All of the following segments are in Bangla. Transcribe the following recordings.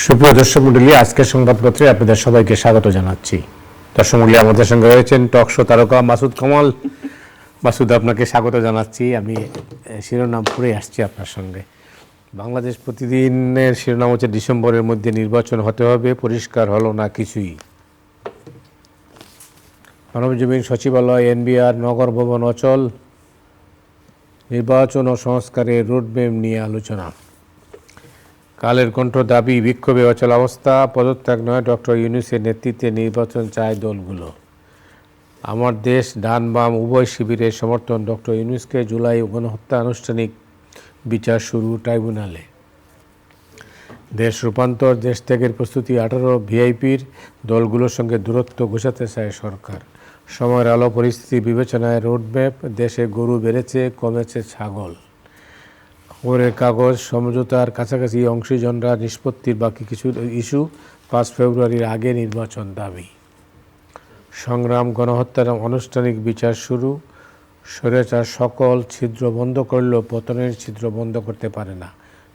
সুপ্রিয় দর্শক মণ্ডলী, আজকের সংবাদপত্রে আপনাদের সবাইকে স্বাগত জানাচ্ছি। দর্শক মণ্ডলী, আমাদের সঙ্গে রয়েছেন টক শো তারকা মাসুদ কামাল। মাসুদ, আপনাকে স্বাগত জানাচ্ছি। আমি শিরোনাম পড়ে আসছি আপনার সঙ্গে। বাংলাদেশ প্রতিদিনের শিরোনাম হচ্ছে ডিসেম্বরের মধ্যে নির্বাচন হতে হবে, পরিষ্কার হলো না কিছুই। মানবজমিন সচিবালয়, এনবিআর, নগর ভবন অচল, নির্বাচন ও সংস্কারের রোডম্যাপ নিয়ে আলোচনা। কালের কণ্ঠ দাবি, বিক্ষোভে অচল অবস্থা, পদত্যাগ নয়, ডক্টর ইউনূসের নেতৃত্বে নির্বাচন চায় দলগুলো। আমার দেশ ডান বাম উভয় শিবিরের সমর্থন, ডক্টর ইউনূসকে জুলাই গণহত্যা আনুষ্ঠানিক বিচার শুরু ট্রাইব্যুনালে। দেশ রূপান্তর, দেশ ত্যাগের প্রস্তুতি 18 ভিআইপির, দলগুলোর সঙ্গে দূরত্ব ঘোষাতে চায় সরকার। সময়ের আলো, পরিস্থিতি বিবেচনায় রোডম্যাপ, দেশে গরু বেড়েছে, কমেছে ছাগল। খবরের কাগজ, সমঝোতার কাছাকাছি অংশীজনরা, নিষ্পত্তির বাকি কিছু ইস্যু, 5 ফেব্রুয়ারির আগে নির্বাচন দাবি। সংগ্রাম, গণহত্যার আনুষ্ঠানিক বিচার শুরু, স্বৈরাচার সকল ছিদ্র বন্ধ করলেও পতনের ছিদ্র বন্ধ করতে পারে না,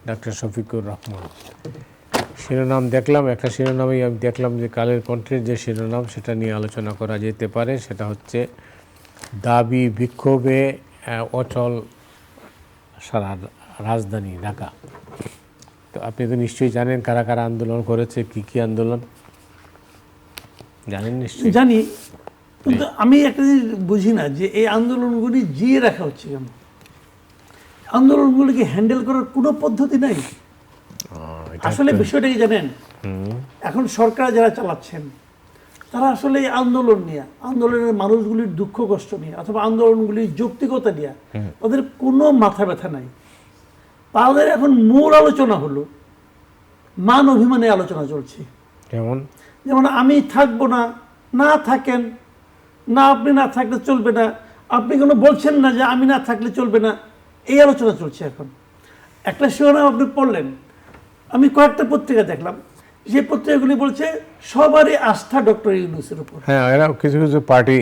ডক্টর শফিকুর রহমান। শিরোনাম দেখলাম, একটা শিরোনামেই আমি দেখলাম যে কালের কণ্ঠের যে শিরোনাম, সেটা নিয়ে আলোচনা করা যেতে পারে। সেটা হচ্ছে দাবি, বিক্ষোভে অচল সারা রাজধানী ঢাকা। তো আপনি তো নিশ্চয়ই জানেন কারা কারা আন্দোলন করেছে, কি কি আন্দোলন জানেন? নিশ্চয়ই জানি, কিন্তু আমি একটা জিনিস বুঝি না যে এই আন্দোলনগুলি জিয়ে রাখা হচ্ছে কেন। আন্দোলনগুলিকে হ্যান্ডেল করার কোনো পদ্ধতি নাই। আসলে বিষয়টা কি জানেন, এখন সরকার যারা চালাচ্ছেন তারা আসলে এই আন্দোলন নিয়ে, আন্দোলনের মানুষগুলির দুঃখ কষ্ট নিয়ে অথবা আন্দোলনগুলির যৌক্তিকতা নিয়ে তাদের কোনো মাথা ব্যথা নাই। তাদের এখন মূল আলোচনা হলো মান অভিমানে আলোচনা চলছে। যেমন আমি থাকবো না, না থাকেন না, আপনি না থাকলে চলবে না, আপনি কোনো বলছেন না যে আমি না থাকলে চলবে না, এই আলোচনা চলছে এখন। একটা শিরোনাম আপনি পড়লেন, আমি কয়েকটা পত্রিকা দেখলাম, যে পত্রিকাগুলি বলছে সবারই আস্থা ডক্টর ইউনূসের উপর। হ্যাঁ, এরা কিছু কিছু পার্টি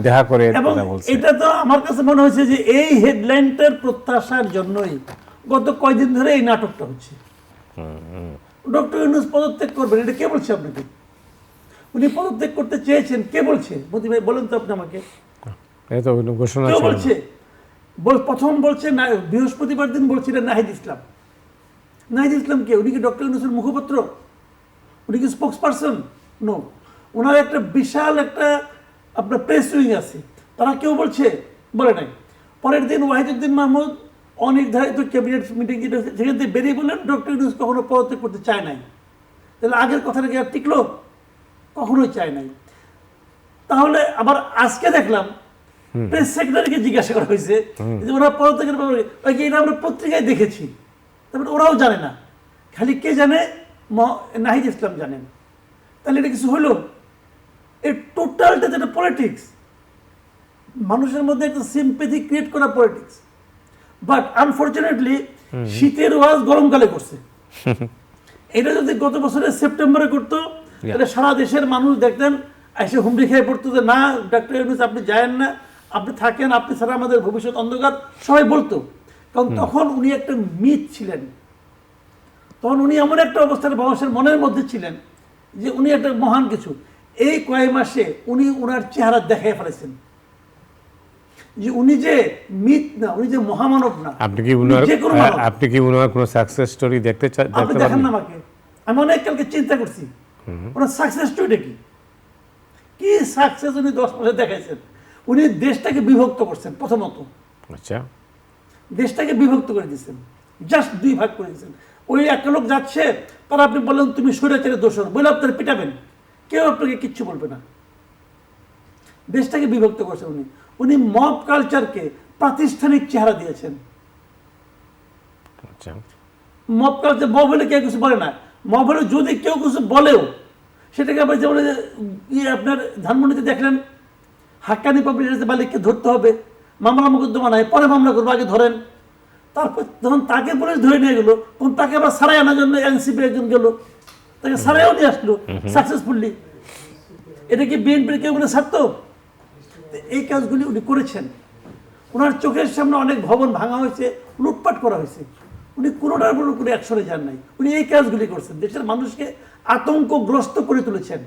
দেখা করে এবং এটা তো আমার কাছে মনে হয়েছে যে এই হেডলাইনটার প্রত্যাশার জন্যই গত কয়দিন ধরে এই নাটকটা হচ্ছে। ডক্টর ইউনূস পদত্যাগ করবেন, এটা কে বলছে আপনাকে? উনি পদত্যাগ করতে চেয়েছেন, কে বলছে? মোদি ভাই বলেন তো আপনি আমাকে। কেউ বলছে? প্রথম বলছে না, বৃহস্পতিবার দিন বলছিলেন নাহিদ ইসলাম। নাহিদ ইসলাম কে? উনি কি ডক্টর ইউনূসের মুখপাত্র? উনি কি স্পোক্স পারসন? নো। ওনার একটা বিশাল একটা আপনার প্রেস উইং আছে, তারা কেউ বলছে? বলে নাই। পরের দিন ওয়াহিদুদ্দিন মাহমুদ অনির্ধারিত ক্যাবিনেট মিটিং যেটা সেখান থেকে বেরিয়ে বললেন ডক্টর ইউনূস কখনো পদত্যাগ করতে চায় নাই। তাহলে আগের কথাটা কি আর টিকলো? কখনোই চায় নাই। তাহলে আবার আজকে দেখলাম প্রেস সেক্রেটারিকে জিজ্ঞাসা করা হয়েছে যে ওরা পদত্যাগের ব্যাপারে, এটা আমরা পত্রিকায় দেখেছি। তারপরে ওরাও জানে না, খালি কে জানে? নাহিদ ইসলাম জানেন। তাহলে এটা কিছু হলো? এই টোটালটা যেটা পলিটিক্স, মানুষের মধ্যে একটা সিম্প্যাথি ক্রিয়েট করা পলিটিক্স। বাট আনফর্চুনেটলি শীতের ওয়াজ গরমকালে করছে। এটা যদি গত বছরের সেপ্টেম্বরে করতো তাহলে সারা দেশের মানুষ দেখতেন এসে হুমড়ি খেয়ে পড়তো যে না ডক্টর ইউনূস আপনি যায়েন না, আপনি থাকেন, আপনি ছাড়া আমাদের ভবিষ্যৎ অন্ধকার, সবাই বলতো। কারণ তখন উনি একটা মিথ ছিলেন, তখন উনি এমন একটা অবস্থায় মানুষের মনের মধ্যে ছিলেন যে উনি একটা মহান কিছু। এই কয়েক মাসে উনি ওনার চেহারা দেখাই ফেলেছেন যে উনি যে মিথ না, উনি যে মহামানব না। আপনি কি ওনার কোনো সাকসেস স্টোরি দেখতে চান? আপনি দেখেন না আমাকে, আমি অনেক কালকে চিন্তা করছি ওনার সাকসেস স্টোরিটা কি। কি সাকসেস উনি 10 মাসে দেখাইছেন? উনি দেশটাকে বিভক্ত করছেন। প্রথমত আচ্ছা, দেশটাকে বিভক্ত করে দিয়েছেন, জাস্ট 2 ভাগ করে দিয়েছেন। ওই একটা লোক যাচ্ছে, তারা আপনি বললেন তুমি স্বৈরাচারের দোষর, বলে আপনারা পিটাবেন, কেউ আপনাকে কিচ্ছু বলবে না। দেশটাকে বিভক্ত করছেন উনি। উনি মব কালচারকে প্রাতিষ্ঠানিক চেহারা দিয়েছেন। মব কালচার, মব হলে কেউ কিছু বলে না, মব হলে যদি কেউ কিছু বলেও সেটাকে আবার যেমন আপনার ধানমন্ডিতে দেখলেন হাক্কানি পাবলিক মালিককে ধরতে হবে, মামলা মোকদ্দমা নাই, পরে মামলা করবো, আগে ধরেন। তারপর যখন তাকে পুলিশ ধরে নিয়ে গেলো, তখন তাকে আবার সারাই আনার জন্য এনসিপি একজন গেল, তাকে সারাইও নিয়ে আসলো সাকসেসফুলি। এটা কি বিএনপির কেউ বলে ছাড়তো? এই কাজগুলি উনি করেছেন। ওনার চোখের সামনে অনেক ভবন ভাঙা হয়েছে, লুটপাট করা হয়েছে। উনি কোনোটার উপর কোনো অ্যাকশনে যান নাই। উনি এই কাজগুলি করছেন, দেশের মানুষকে আতঙ্কগ্রস্ত করে তুলেছেন।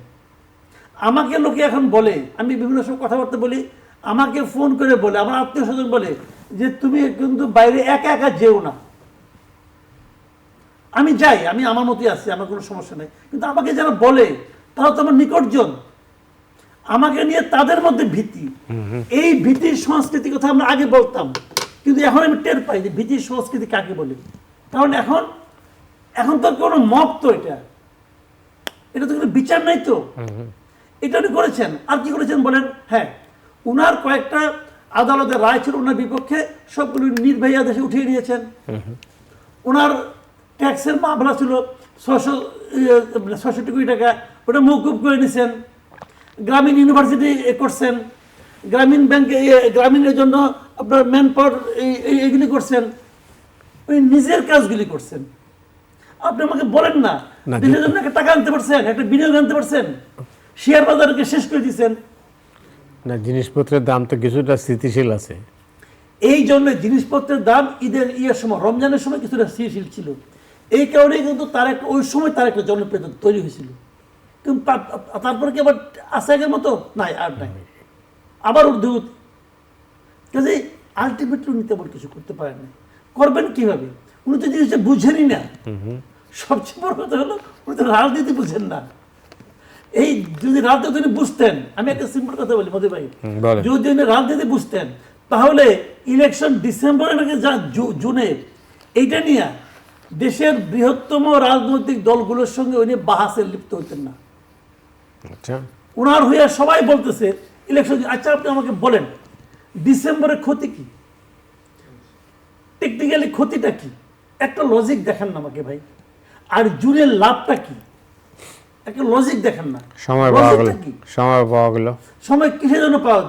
আমাকে লোকে এখন বলে, আমি বিভিন্ন সময় কথাবার্তা বলি, আমাকে ফোন করে বলে, আমার আত্মীয় স্বজন বলে যে তুমি কিন্তু বাইরে একা একা যেও না। আমি যাই, আমি আমার মতোই আছি, আমার কোনো সমস্যা নেই, কিন্তু আমাকে যারা বলে তারা তো আমার নিকটজন, আমাকে নিয়ে তাদের মধ্যে ভীতি। এই ভীতির সংস্কৃতির কথা আমরা আগে বলতাম, কিন্তু এখন আমি টের পাই যে ভীতির সংস্কৃতি কাকে বলে। কারণ এখন তো কোনো মত, তো এটা তো কোনো বিচার নাই তো। এটা উনি করেছেন, আর কি করেছেন বলেন? হ্যাঁ, উনার কয়েকটা আদালতের রায় ছিল ওনার বিপক্ষে, সবগুলো নির্বাহী আদেশে উঠিয়ে নিয়েছেন। ওনার ট্যাক্সের মামলা ছিল ৬৬ কোটি টাকা, ওটা মওকুফ করে নিয়েছেন। গ্রামীণ ইউনিভার্সিটি করছেন, গ্রামীণ ব্যাংকে গ্রামীণের জন্য আপনার ম্যান পাওয়ার এইগুলি করছেন, উনি নিজের কাজগুলি করছেন। আপনি আমাকে বলেন না, দেশের জন্য একটা টাকা আনতে পারছেন, একটা বিনিয়োগ আনতে পারছেন? শেয়ার বাজারকে শেষ করে দিচ্ছেন না। জিনিসপত্রের দাম তো কিছুটা স্থিতিশীল আছে। এই জন্য জিনিসপত্রের দাম ঈদের সময়, রমজানের সময় কিছুটা স্থিতিশীল ছিল। এই কারণেই কিন্তু তার একটা ওই সময় তার একটা জনপ্রিয়তা তৈরি হয়েছিল। কিন্তু তারপরে কি আবার আছে আগের মতো? নাই, আর নাই, আবার উর্ধুত। কাজে আলটিমেটলি উনি তেমন কিছু করতে পারেন না। করবেন কিভাবে? উনি তো জিনিসটা বুঝেনই না। সবচেয়ে বড় কথা হলো উনি তো রাজনীতি বুঝেন না। এই যদি রাজনীতি উনি বুঝতেন, আমি একটা সিম্পল কথা বলি মধু ভাই, যদি উনি রাজনীতি বুঝতেন তাহলে ইলেকশন ডিসেম্বরে নাকি যা জুনে এইটা নিয়ে দেশের বৃহত্তম রাজনৈতিক দলগুলোর সঙ্গে উনি বাহাসে লিপ্ত হতেন না। আচ্ছা, ওনার হইয়া সবাই বলতেছে ইলেকশন। আচ্ছা, আপনি আমাকে বলেন ডিসেম্বরের ক্ষতি কি? টেকনিক্যালি ক্ষতিটা কি? একটা লজিক দেখান না আমাকে ভাই। আর জুনের লাভটা কি? একটা লজিক দেখান না। সময় পাওয়া গেল, সময় পাওয়া গেল। সময় কিসের জন্য পাওয়া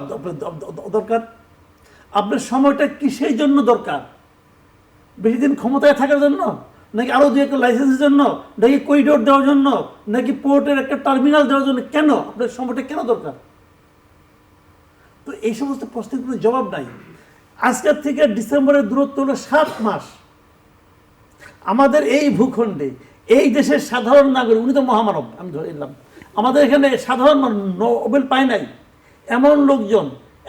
দরকার? আপনার সময়টা কিসের জন্য দরকার? বেশি দিন ক্ষমতায় থাকার জন্য, নাকি আরো দুই একটা লাইসেন্সের জন্য, নাকি করিডোর দেওয়ার জন্য, নাকি পোর্টের একটা টার্মিনাল দেওয়ার জন্য? কেন আপনার সময়টা কেন দরকার? তো এই সমস্ত প্রশ্নের কোনো জবাব নাই। আজকের থেকে ডিসেম্বরের দূরত্ব হলো 7 মাস। আমাদের এই ভূখণ্ডে, এই দেশের সাধারণ নাগরিক, উনি তো মহামানব, আমি ধরে নিলাম, আমাদের এখানে সাধারণ নোবেল পায় নাই এমন লোকজন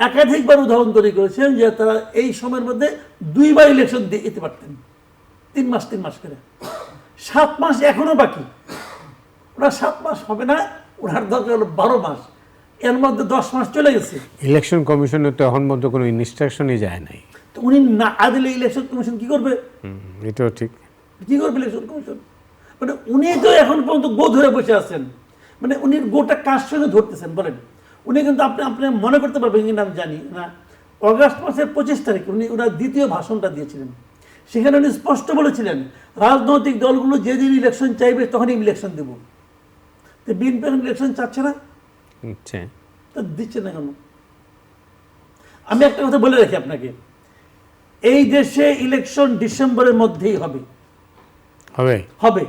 একাধিকবার উদাহরণ তৈরি করেছেন যে তারা এই সময়ের মধ্যে 2 বার ইলেকশন দিতে পারতেন, 3 মাস করে। 7 মাস এখনো বাকি। ওরা 7 মাস হবে না, ওনার দরকার হলো 12 মাস। এর মধ্যে 10 মাস চলে গেছে। ইলেকশন কমিশনের তো এখন মধ্যে কোনো ইনস্ট্রাকশনই যায় নাই। তো উনি না দিলে ইলেকশন কমিশন কি করবে? এটাও ঠিক। কি করবে ইলেকশন কমিশন? মানে উনি তো এখন পর্যন্ত গো ধরে বসে আছেন। মানে উনি গোটা কাজ সঙ্গে ধরতেছেন। বলেন, উনি কিন্তু আপনি মনে করতে পারবেন কিনা আমি জানি না, অগাস্ট মাসের 25 তারিখে উনি ওনার দ্বিতীয় ভাষণটা দিয়েছিলেন। সেখানে উনি স্পষ্ট বলেছিলেন রাজনৈতিক দলগুলো যেদিন ইলেকশন চাইবে তখনই ইলেকশন দেব। তো বিএনপি ইলেকশন চাচ্ছে না, তো দিচ্ছে না কেন? আমি একটা কথা বলে রাখি আপনাকে, এই দেশে ইলেকশন ডিসেম্বরের মধ্যেই হবে, হবে,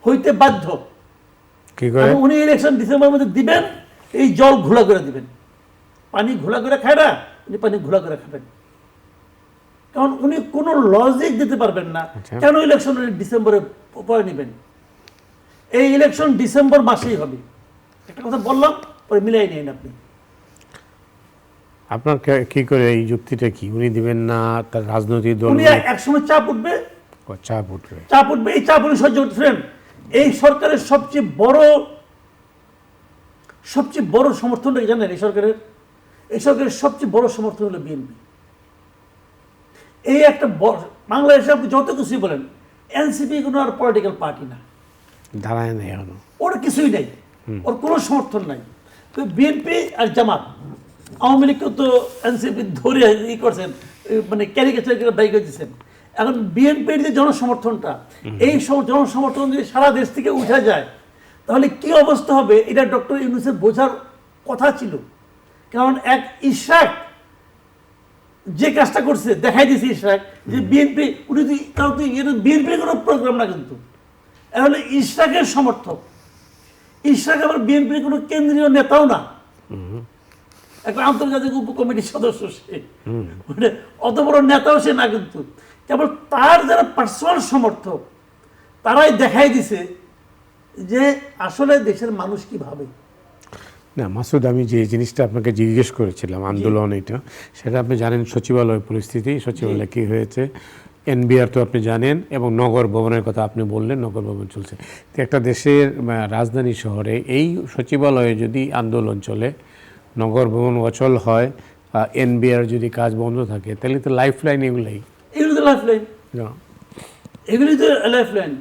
হইতে বাধ্য। কি করে? উনি ইলেকশন ডিসেম্বরের মধ্যে দিবেন, এই জল ঘোলা করে দিবেন। পানি ঘোলা করে খায় না, উনি পানি ঘোলা করে খাবেন। কারণ উনি কোনো লজিক দিতে পারবেন না কেন ইলেকশন ডিসেম্বরে পরে নেবেন। এই ইলেকশন ডিসেম্বর মাসেই হবে। একটা কথা বললাম, পরে মিলাই নিন আপনি। আপনার কি করে এই যুক্তিটা কি? উনি দিবেন না, তার রাজনৈতিক দল উনি একসময় চাপ উঠবে, এই চাপ উনি সহ্য করতেছেন। এই সরকারের সবচেয়ে বড় সমর্থনটা জানেন? এই সরকারের সবচেয়ে বড় সমর্থন হলো বিএনপি। এই একটা বাংলাদেশে আপনি যত কিছুই বলেন, এনসিপি কোনো আর পলিটিক্যাল পার্টি না, দাঁড়ায় নাই এখনো, ওর কিছুই নেই, ওর কোনো সমর্থন নাই। তো বিএনপি আর জামাত, আওয়ামী লীগকে তো এনসিপি ধরে করছেন, মানে ক্যারিকেচার করে বাইক দিচ্ছেন। এখন বিএনপির যে জনসমর্থনটা, এই জনসমর্থন যদি সারা দেশ থেকে উঠে যায় তাহলে কি অবস্থা হবে, এটা ডক্টর ইউনূসের বোঝার কথা ছিল। কারণ এক ইশরাক যে কাজটা করছে, দেখাই দিয়েছে ইশরাক যে বিএনপি, উনি বিএনপির কোনো প্রোগ্রাম না, কিন্তু হলে ইশরাকের সমর্থক। ইশরাক আবার বিএনপির কোনো কেন্দ্রীয় নেতাও না, একটা আন্তর্জাতিক উপকমিটির সদস্য সে, অত বড় নেতাও সে না। কিন্তু কেবল তার যারা পার্সোনাল সমর্থক তারাই দেখাই দিছে যে আসলে দেশের মানুষ কি ভাবে। না মাসুদ, আমি যে জিনিসটা আপনাকে জিজ্ঞেস করেছিলাম আন্দোলন এটা, সেটা আপনি জানেন সচিবালয় পরিস্থিতি, সচিবালয় কী হয়েছে, এনবিআর তো আপনি জানেন, এবং নগর ভবনের কথা আপনি বললেন, নগর ভবন চলছে। তো একটা দেশের রাজধানী শহরে এই সচিবালয়ে যদি আন্দোলন চলে, নগর ভবন অচল হয়, এনবিআর যদি কাজ বন্ধ থাকে, তাহলে তো লাইফ লাইন এগুলোই। এগুলি তো লাইফ লাইন, এগুলি তো লাইফ লাইন।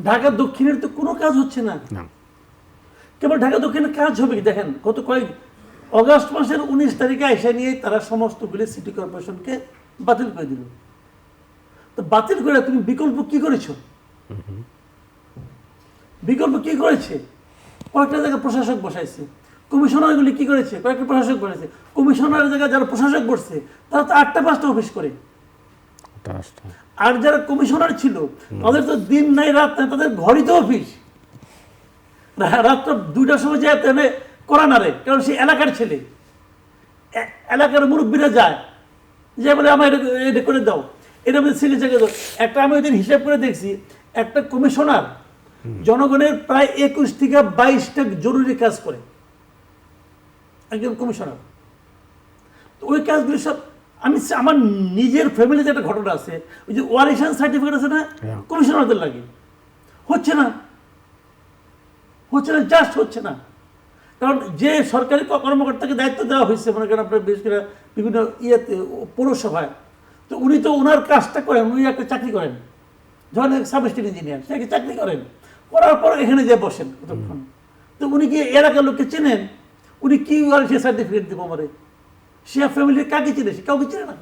ঢাকা দক্ষিণের তো কোনো কাজ হচ্ছে না, কেবল ঢাকা দক্ষিণের কাজ হবে কি দেখেন, অগাস্ট মাসের 19 তারিখে আইসা নিয়ে তারা সমস্তগুলি সিটি কর্পোরেশনকে বাতিল করে দিল। তো বাতিল করে তুমি বিকল্প কি করেছো? বিকল্প কি করেছে? কয়েকটা জায়গায় প্রশাসক বসাইছে। কমিশনারগুলি কি করেছে? কয়েকটা প্রশাসক বসাইছে। কমিশনারের জায়গায় যারা প্রশাসক বসছে তারা তো 8টা-5টা অফিস করে। আর যারা কমিশনার ছিল তাদের তো দিন নাই রাত নাই, তাদের ঘরই তো অফিস। রাত্র 2টার সময় যায় তাহলে করা না রে, কারণ সে এলাকার ছেলে, এলাকার মুরব্বীরা যায়, যে বলে আমার এটা করে দাও, এটা বলে ছেলে জায়গায় দাও। একটা আমি ওই দিন হিসাব করে দেখছি, একটা কমিশনার জনগণের প্রায় 21 থেকে 22টা জরুরি কাজ করে, একজন কমিশনার। তো ওই কাজগুলি সব আমি আমার নিজের ফ্যামিলিতে একটা ঘটনা আছে, ওই যে ওয়ারিশান সার্টিফিকেট আছে না, কমিশনারদের লাগে, হচ্ছে না, জাস্ট হচ্ছে না। কারণ যে সরকারি কর্মকর্তাকে দায়িত্ব দেওয়া হয়েছে, মনে করেন আপনার বিশেষ করে বিভিন্ন ইয়েতে পৌরসভায়, তো উনি তো ওনার কাজটা করেন, উনি একটা চাকরি করেন, যখন সাব স্টেশন ইঞ্জিনিয়ার, সে চাকরি করেন, করার পর এখানে যে বসেন কতক্ষণ। তো উনি কি এলাকার লোককে চেনেন? উনি কি সে সার্টিফিকেট দেবো আমারে? সে ফ্যামিলির কাকে চিনে? সে কাউকে চিনে না।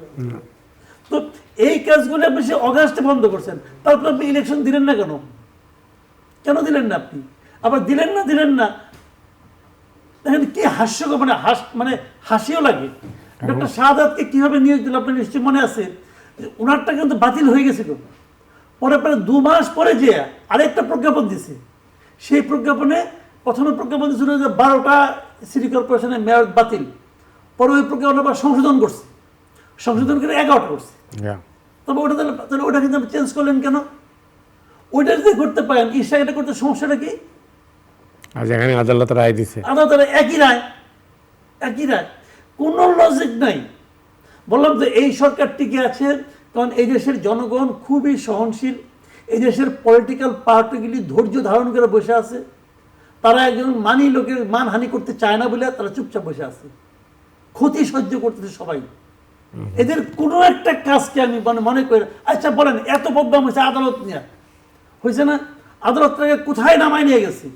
তো এই কাজগুলো আপনি সে অগাস্টে বন্ধ করছেন, তারপর আপনি ইলেকশন দিলেন না কেন? কেন দিলেন না আপনি? আবার দিলেন না দেখেন কি হাস্যকর, মানে হাসিও লাগে। ডক্টর শাহাদাতকে কিভাবে নিয়োগ দিল আপনার নিশ্চয়ই মনে আছে, ওনারটা কিন্তু বাতিল হয়ে গেছিল। পরে 2 মাস পরে যে আরেকটা প্রজ্ঞাপন দিছে, সেই প্রজ্ঞাপনে প্রথমে প্রজ্ঞাপন দিয়েছিল যে 12টা সিটি কর্পোরেশনের মেয়র বাতিল, পরে ওই প্রজ্ঞাপন আবার সংশোধন করে 11টা করছে। তবে ওটা তাহলে ওটা কিন্তু আপনি চেঞ্জ করলেন কেন? ওইটা যদি করতে পারেন, এটা করতে সমস্যাটা কি? আজ এখানে আদালত রায় দিছে, আদালতের একই রায়, কোনো লজিক নাই। বললাম যে এই সরকার টিকে আছে কারণ এই দেশের জনগণ খুবই সহনশীল, এই দেশের পলিটিক্যাল পার্টিগুলি ধৈর্য ধারণ করে বসে আছে, তারা একজন লোকের মানহানি করতে চায় না বলে তারা চুপচাপ বসে আছে, ক্ষতি সহ্য করতেছে সবাই। এদের কোনো একটা কাজকে আমি মনে করি, আচ্ছা বলেন এত প্রবলেম হয়েছে আদালত নিয়ে, হয়েছে না? আদালতটাকে কোথায় নামায় নিয়ে গেছে?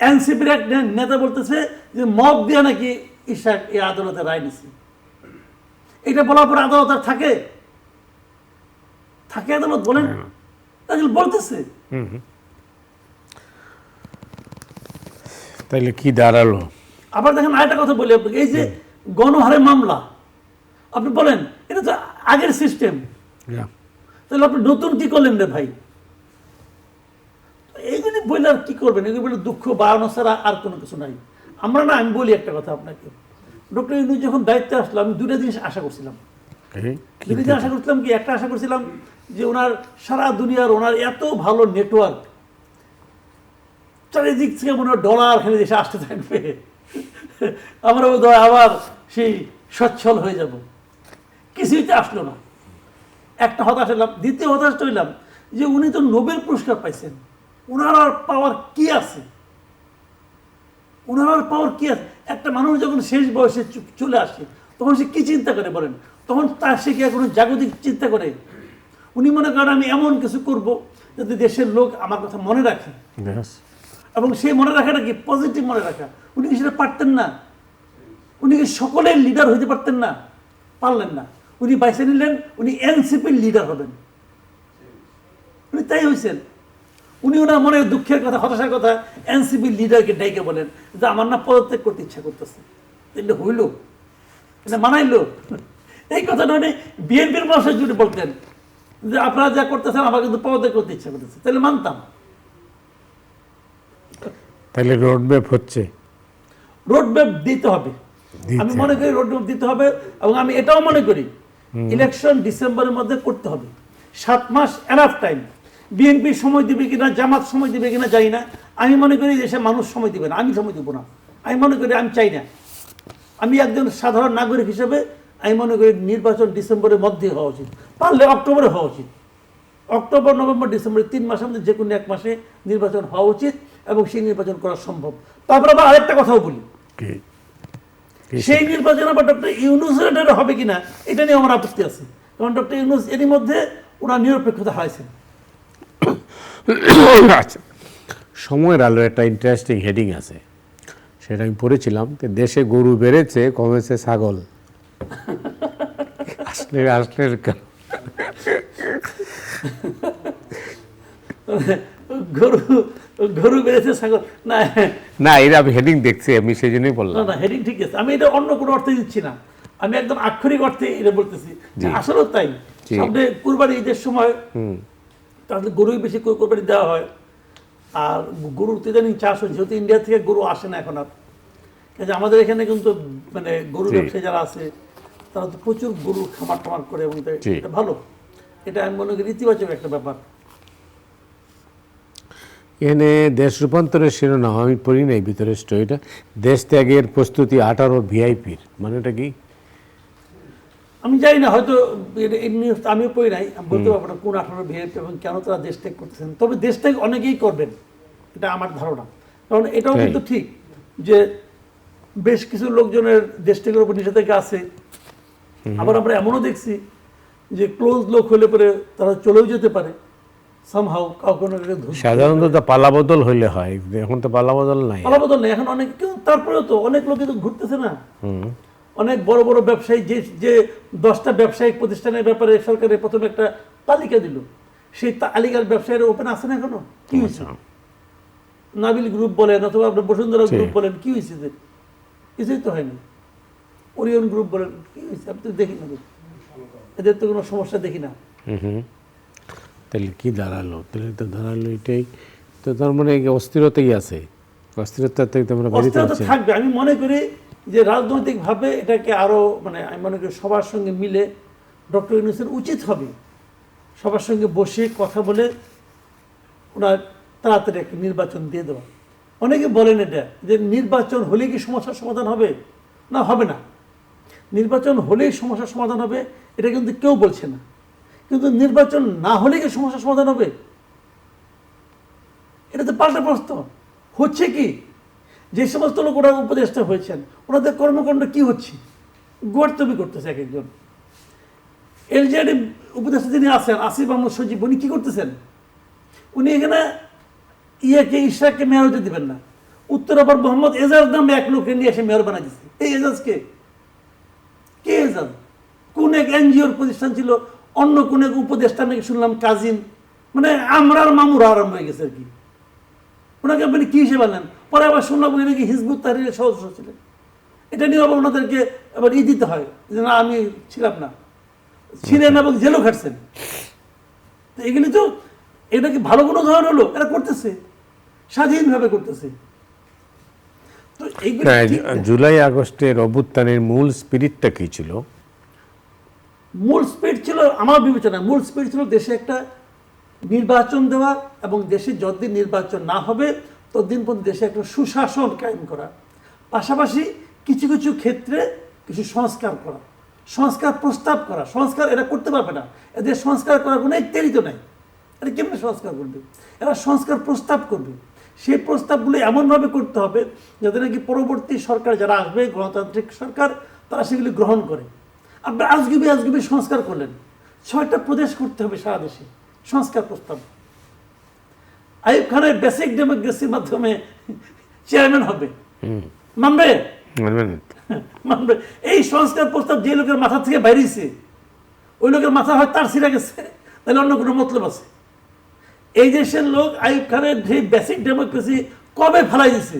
এনসিপির এক নেতা বলতেছে যে মব দিয়ে নাকি ইশাক এই আদালতে রায় নিছে। এটা বলার পর আদালত আর থাকে আদালত? বলেন, বলতেছে। তাইলে কি দাঁড়ালো? আবার দেখেন আরেকটা কথা বলি আপনাকে, এই যে গণহারে মামলা, আপনি বলেন এটা তো আগের সিস্টেম, তাহলে আপনি নতুন কি করলেন রে ভাই? এইগুলি বললে আর কি করবেন? এগুলি বলে দুঃখ বাড়ানো ছাড়া আর কোনো কিছু নাই। আমি বলি একটা কথা আপনাকে, ডক্টর ইউনূস যখন দায়িত্বে আসলো, আমি 2টা জিনিস আশা করছিলাম। কি একটা আশা করছিলাম যে ওনার সারা দুনিয়ার ওনার এত ভালো নেটওয়ার্ক, চারিদিক থেকে মনে হয় ডলার খেলে দেশে আসতে থাকবে, আমরা বোধহয় আবার সেই সচ্ছল হয়ে যাব। কিছুই তো আসলো না, একটা হতাশ হলাম। দ্বিতীয় হতাশটা হইলাম যে উনি তো নোবেল পুরস্কার পাইছেন, ওনার আর পাওয়ার কি আছে? একটা মানুষ যখন শেষ বয়সে চলে আসে তখন সে কি চিন্তা করে বলেন? তখন সে কি কোনো জাগতিক চিন্তা করে? উনি মনে করেন আমি এমন কিছু করব যাতে দেশের লোক আমার কথা মনে রাখে, এবং সেই মনে রাখাটা কি পজিটিভ মনে রাখা। উনি কি সেটা পারতেন না? উনি কি সকলের লিডার হইতে পারতেন না? পারলেন না। উনি বাইসে নিলেন উনি এনসিপির লিডার হবেন, উনি তাই হয়েছেন। উনি ওনার মনের দুঃখের কথা, হতাশার কথা এনসিপির লিডারকে ডাইকে বলেন যে আমার না পদত্যাগ করতে ইচ্ছা করতেছে। এটা হইল, এটা মানাইল? এই কথাটা উনি বিএনপির মানুষের জুড়ে বলতেন যে আপনারা যা করতেছেন আমার কিন্তু পদত্যাগ করতে ইচ্ছা করতেছে, তাহলে মানতাম। তাহলে রোডম্যাপ হচ্ছে, রোডম্যাপ দিতে হবে। আমি মনে করি রোডম্যাপ দিতে হবে, এবং আমি এটাও মনে করি ইলেকশন ডিসেম্বরের মধ্যে করতে হবে। 7 মাস এনাফ টাইম। বিএনপি সময় দিবে কিনা, জামাত সময় দিবে কিনা জানি না। আমি মনে করি দেশে মানুষ সময় দিবে না, আমি সময় দিব না। আমি মনে করি, আমি চাই না। আমি একজন সাধারণ নাগরিক হিসেবে আমি মনে করি নির্বাচন ডিসেম্বরের মধ্যে হওয়া উচিত, পারলে অক্টোবরে হওয়া উচিত। অক্টোবর, নভেম্বর, ডিসেম্বর 3 মাসের মধ্যে যে কোনো এক মাসে নির্বাচন হওয়া উচিত এবং সেই নির্বাচন করা সম্ভব। তারপর আবার আরেকটা কথাও বলি, সেই নির্বাচন আবার ডক্টর ইউনূসের হবে কিনা এটা নিয়ে আমার আপত্তি আছে। কারণ ডক্টর ইউনূস এরই মধ্যে ওনার নিরপেক্ষতা হারাইছেন। আচ্ছা, সময়ের আলো একটা ইন্টারেস্টিং হেডিং আছে, সেটা আমি পড়েছিলাম যে দেশে গরু বেড়েছে, কমেছে ছাগল। আসলে গরু গরু বেড়েছে, ছাগল না, না, এটা আমি হেডিং দেখছি, আমি সেই জন্যই বললাম। না হেডিং ঠিক আছে। আমি এটা অন্য কোনো অর্থে দিচ্ছি না, আমি একদম আক্ষরিক অর্থে এটা বলতেছি যে আসলে তাই। সামনে কুরবানি ঈদের সময় তাহলে গরুই বেশি কোরবানি দেওয়া হয়। আর গরুর তো ইদানিং চাষ হচ্ছে, যেহেতু ইন্ডিয়া থেকে গরু আসে না এখন আর। কিন্তু আমাদের এখানে কিন্তু মানে গরু ব্যবসায়ী যারা আছে তারা তো প্রচুর গরুর খামার টামার করে, এবং এটা ভালো। এটা আমি মনে করি ইতিবাচক একটা ব্যাপার। এখানে দেশ রূপান্তরের শিরোনাম আমি পড়ি নাই ভিতরে স্টোরিটা, দেশ ত্যাগের প্রস্তুতি 18 ভিআইপির, মানে এটা কি? আমি জানি না, হয়তো এই নিউজ আমিও পড়ি নাই, আমি বলতে পারবো না কোন 18 ভিআইপি এবং কেন তারা দেশ ত্যাগ করতেছেন। তবে দেশ ত্যাগ অনেকেই করবেন, এটা আমার ধারণা। কারণ এটাও কিন্তু ঠিক যে বেশ কিছু লোকজনের দেশ ত্যাগের উপর নিষেধাজ্ঞা আছে। আবার আমরা এমনও দেখছি যে ক্লোজ লোক হলে পরে তারা চলেও যেতে পারে সামহাও, কাউকে সাধারণত পালাবদল হইলে হয়, এখন তো পালাবদল নাই। পালাবদল নেই এখন অনেক, তারপরেও তো অনেক লোক কিন্তু ঘুরতেছে না। অনেক বড় বড় ব্যবসায়ী যে 10টা ব্যবসায়িক প্রতিষ্ঠানের ব্যাপারে সরকারের প্রথমে একটা তালিকা দিল, সেই তালিকার ব্যবসায়ীরা ওপেন আছে না এখনো? কি হয়েছে? নাবিল গ্রুপ বলেন অথবা আপনার বসুন্ধরা গ্রুপ বলেন, কি হয়েছে? কিছুই তো হয়নি। ওরিয়ন গ্রুপ বলেন, কি হয়েছে? আপনি তো দেখি না, এদের তো কোনো সমস্যা দেখি না। তাহলে কি দাঁড়ালো? তাহলে তো দাঁড়ালো এটাই তো, তার মানে অস্থিরতাই আছে, অস্থিরতা থেকে তোমরা বেরিয়ে যাচ্ছে। থাকবে। আমি মনে করি যে রাজনৈতিকভাবে এটাকে আরো মানে আমি মনে করি সবার সঙ্গে মিলে ডক্টর ইউনূসের উচিত হবে সবার সঙ্গে বসে কথা বলে ওনার তাড়াতাড়ি একটা নির্বাচন দিয়ে দেওয়া। অনেকে বলেন এটা যে নির্বাচন হলে কি সমস্যার সমাধান হবে? না, হবে না। নির্বাচন হলেই সমস্যার সমাধান হবে এটা কিন্তু কেউ বলছে না, কিন্তু নির্বাচন না হলে কি সমস্যার সমাধান হবে? এটা তো পাল্টা প্রশ্ন। হচ্ছে কি, যে সমস্ত লোক ওরা উপদেষ্টা হয়েছেন ওনাদের কর্মকাণ্ড কি হচ্ছে? গোয়ার্তমি করতেছে এক একজন। এলজেডি উপদেষ্টা যিনি আছেন আসিফ আহমদ সজীব, উনি কি করতেছেন? উনি এখানে ইশরাককে মেয়র হতে দিবেন না। উত্তর আবার মোহাম্মদ এজাজ নামে এক লোককে নিয়ে এসে মেয়র বানাই দিচ্ছে। এই এজাজকে কে? এজাজ কোন এক এনজিওর প্রতিষ্ঠান ছিল, অন্য কোন এক উপদেষ্টা নাকি শুনলাম কাজিন, মানে আমরার মামুরা আরম্ভ হয়ে গেছে আর কি। ওনাকে আপনি কি হিসেবে আনলেন? পরে আবার শুনলাম উনি নাকি হিজবুত তাহরিরের সদস্য ছিলেন। এটা নিয়ে আবার ওনাদেরকে আবার দিতে হয় যে না আমি ছিলাম না, ছিলেন এবং জেলও খাটছেন। তো এগুলি তো, এটা কি ভালো কোনো ধরন হলো? এরা করতেছে, স্বাধীনভাবে করতেছে। তো জুলাই আগস্টের অভ্যুত্থানের মূল স্পিরিটটা কি ছিল? মূল স্পিরিট ছিল আমার বিবেচনায়, মূল স্পিরিট ছিল দেশে একটা নির্বাচন দেওয়া এবং দেশে যতদিন নির্বাচন না হবে ততদিন পর্যন্ত দেশে একটা সুশাসন কায়েম করা, পাশাপাশি কিছু কিছু ক্ষেত্রে কিছু সংস্কার করা, সংস্কার প্রস্তাব করা। সংস্কার এরা করতে পারবে না, এদের সংস্কার করার কোনো ইত্যাদি তো নাই। এরা কেমন সংস্কার করবে? এরা সংস্কার প্রস্তাব করবে। সেই প্রস্তাবগুলো এমনভাবে করতে হবে যাতে নাকি পরবর্তী সরকার যারা আসবে, গণতান্ত্রিক সরকার, তারা সেগুলি গ্রহণ করে। আপনি আজগুবি সংস্কার করলেন, 6টা প্রদেশ করতে হবে সারা দেশে সংস্কার প্রস্তাব। আইয়ুব খানের বেসিক ডেমোক্রেসির মাধ্যমে চেয়ারম্যান হবে, মানবে? মানবে? এই সংস্কার প্রস্তাব যে লোকের মাথা থেকে বাইরেছে, ওই লোকের মাথা হয় তার ছিঁড়া গেছে, তাহলে অন্য কোনো মতলব আছে। এই দেশের লোক আইয়ুব খানের যে বেসিক ডেমোক্রেসি কবে ফেলাই দিছে,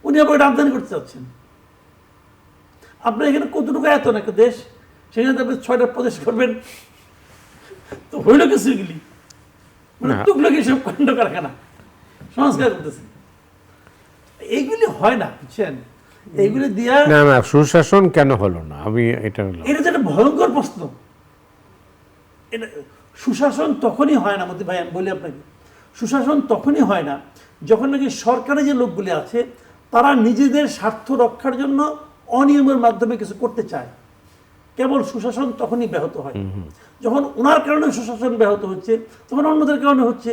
উনি আবার এটা আমদানি করতে চাচ্ছেন। আপনার এখানে কতটুকু এত না একটা দেশ, সেখানে আপনি 6টা প্রদেশ করবেন, তো হইল কিছু এগুলি মানে টুকলো কি সব কাণ্ড কারখানা সংস্কার করতেছে। এইগুলি হয় না, বুঝছেন? এইগুলি দিয়া না সুশাসন কেন হলো না? আমি এটা তো একটা ভয়ঙ্কর প্রশ্ন। এটা সুশাসন তখনই হয় না মতি ভাই, আমি বলি আপনাকে, সুশাসন তখনই হয় না যখন নাকি সরকারে যে লোকগুলি আছে তারা নিজেদের স্বার্থ রক্ষার জন্য অনিয়মের মাধ্যমে কিছু করতে চায়। কেবল সুশাসন তখনই ব্যাহত হয় যখন ওনার কারণে সুশাসন ব্যাহত হচ্ছে, তখন অন্যদের কারণে হচ্ছে।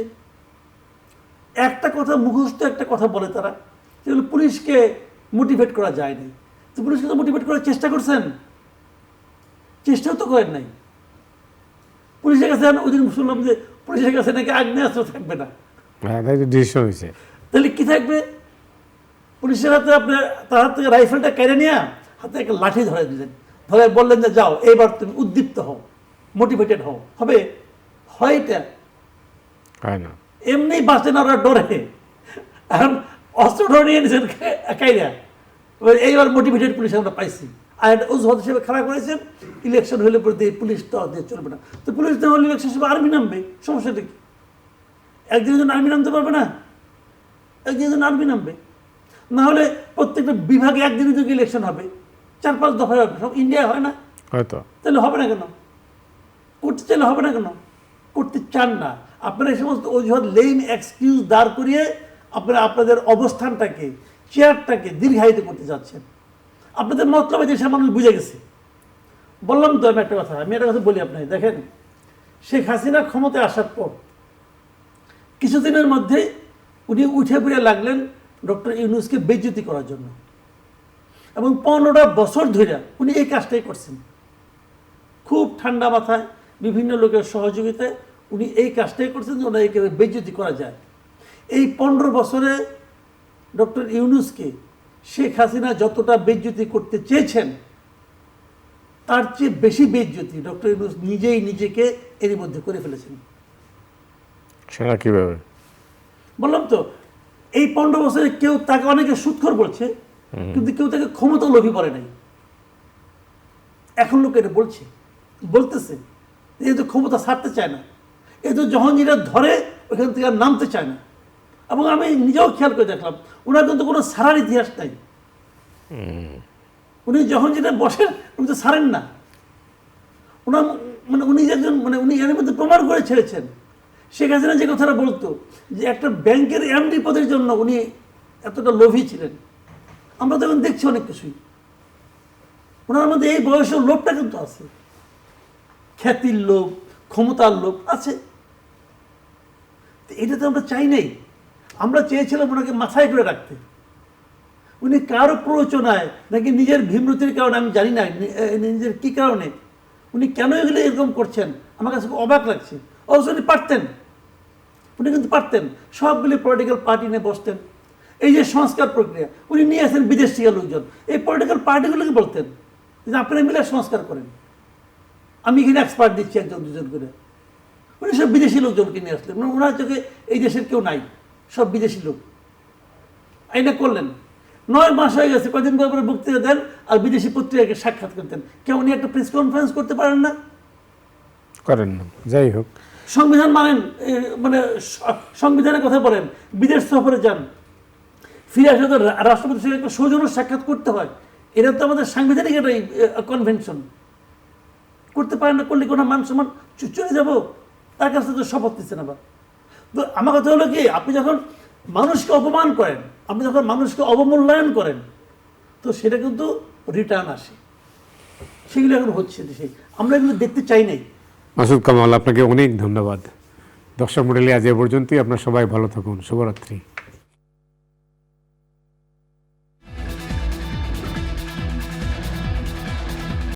একটা কথা মুখস্থ একটা কথা বলে তারা, যেগুলো পুলিশকে মোটিভেট করা যায়নি। তো পুলিশকে তো মোটিভেট করার চেষ্টা করছেন, চেষ্টাও তো করেন নাই। পুলিশের কাছে ওই দিন শুনলাম যে পুলিশের কাছে নাকি আগ্নেয়াস্ত্র থাকবে না, ডিসিশন হয়েছে। তাহলে কি থাকবে? পুলিশের হাতে আপনার তার হাত থেকে রাইফেলটা কেড়ে নিয়ে হাতে একটা লাঠি ধরে দিলেন, ধরে বললেন যে যাও এইবার তুমি উদ্দীপ্ত হও, মোটিভেটেড হও। হবে? হয় এটা? হয় না। এমনি বাঁচেন ওরা ডরে, এখন অস্ত্র ধরে নিয়ে নিয়েছেন একাইরা। এইবার মোটিভেটেড পুলিশ আমরা পাইছি। আর একটা অজুহাত হিসেবে খারাপ করেছেন, ইলেকশন হলে পরে দিয়ে পুলিশ তো দিয়ে চলবে না। তো পুলিশ না হলে ইলেকশন হিসেবে আর্মি নামবে, সমস্যাটা কি? একদিনের জন্য আর্মি নামতে পারবে না? একদিনের জন্য আর্মি নামবে। না হলে প্রত্যেকটা বিভাগে একদিনের জন্য ইলেকশন হবে, 4-5 দফায় হবে, সব ইন্ডিয়া হয় না? হয়তো। তাহলে হবে না কেন? করতে চাইলে হবে না কেন? করতে চান না আপনারা। এই সমস্ত অজুহাত লেম এক্সকিউজ দাঁড় করিয়ে আপনারা আপনাদের অবস্থানটাকে, চেয়ারটাকে দীর্ঘায়িত করতে যাচ্ছেন। আপনাদের মতলবে দেশের মানুষ বুঝে গেছে। বললাম তো আমি একটা কথা, আমি একটা কথা বলি আপনাকে, দেখেন শেখ হাসিনা ক্ষমতায় আসার পর কিছুদিনের মধ্যে উনি উঠে পড়ে লাগলেন ডক্টর ইউনূসকে বেইজ্জতি করার জন্য, এবং 15টা বছর ধরে উনি এই কাজটাই করছেন। খুব ঠান্ডা মাথায় বিভিন্ন লোকের সহযোগিতায় উনি এই কাজটাই করছেন যে ওনাকে বেইজ্জতি করা যায়। এই 15 বছরে ডক্টর ইউনূসকে শেখ হাসিনা যতটা বেইজ্জতি করতে চেয়েছেন তার চেয়ে বেশি বেইজ্জতি ডক্টর ইউনূস নিজেই নিজেকে এরই মধ্যে করে ফেলেছেন। সেটা কিভাবে? বললাম তো, এই 15 বছরে কেউ তাকে অনেকে সুৎখর বলছে, কিন্তু কেউ তাকে ক্ষমতা লোভী বলে নাই। এখন লোক এটা বলতেছে এই তো ক্ষমতা ছাড়তে চায় না, এই তো যখন যেটা ধরে ওইখান থেকে আর নামতে চায় না। এবং আমি নিজেও খেয়াল করে দেখলাম ওনার কিন্তু কোনো সারার ইতিহাস নাই। উনি যখন যেটা বসেন উনি তো ছাড়েন না। ওনার মানে উনি একজন মানে উনি এর মধ্যে প্রমাণ করে ছেড়েছেন। শেখ হাসিনা যে কথাটা বলতো যে একটা ব্যাংকের এমডি পদের জন্য উনি এতটা লোভী ছিলেন, আমরা তো এখন দেখছি অনেক কিছুই। ওনার মধ্যে এই বয়সের লোভটা কিন্তু আছে, খ্যাতির লোভ, ক্ষমতার লোভ আছে। এটা তো আমরা চাই নাই। আমরা চেয়েছিলাম ওনাকে মাথায় করে রাখতে। উনি কারো প্ররোচনায় নাকি নিজের ভীমরতির কারণে, আমি জানি না নিজের কি কারণে উনি কেন এগুলো এরকম করছেন, আমার কাছে অবাক লাগছে। অবশ্য উনি পারতেন, উনি কিন্তু পারতেন সবগুলি পলিটিক্যাল পার্টি নিয়ে বসতেন। এই যে সংস্কার প্রক্রিয়া উনি নিয়ে আসেন বিদেশ থেকে লোকজন, এই পলিটিক্যাল পার্টিগুলোকে বলতেন যে আপনারা মিলে সংস্কার করেন, আমি এখানে এক্সপার্ট দিচ্ছি 1-2 করে। উনি সব বিদেশি লোকজনকে নিয়ে আসলেন, ওনার চোখে এই দেশের কেউ নাই, সব বিদেশি লোক। এটা করলেন, 9 মাস হয়ে গেছে, কদিন পরে বক্তৃতা দেন আর বিদেশি পত্রিকাকে সাক্ষাৎ করতেন। কেউ উনি একটা প্রেস কনফারেন্স করতে পারেন না? করেন না। যাই হোক, সংবিধান মানেন, মানে সংবিধানের কথা বলেন, বিদেশ সফরে যান, ফিরে আসলে তো রাষ্ট্রপতির সঙ্গে একটা সৌজন্য সাক্ষাৎ করতে হয়। এটা তো আমাদের সাংবিধানিক একটা কনভেনশন। করতে পারেন না, করলে কোনো মান সম্মান চলে যাবো, তার কাছে তো শপথ দিচ্ছেন আবার। তো আমার কথা হলো কি, আপনি যখন মানুষকে অপমান করেন, আপনি যখন মানুষকে অবমূল্যায়ন করেন, তো সেটা কিন্তু রিটার্ন আসে। সেগুলো এখন হচ্ছে দেশে, আমরা এগুলো দেখতে চাই নাই। মাসুদ কামাল, আপনাকে অনেক ধন্যবাদ। দর্শক মণ্ডলী, আজ এ পর্যন্তই। আপনার সবাই ভালো থাকুন। শুভরাত্রি।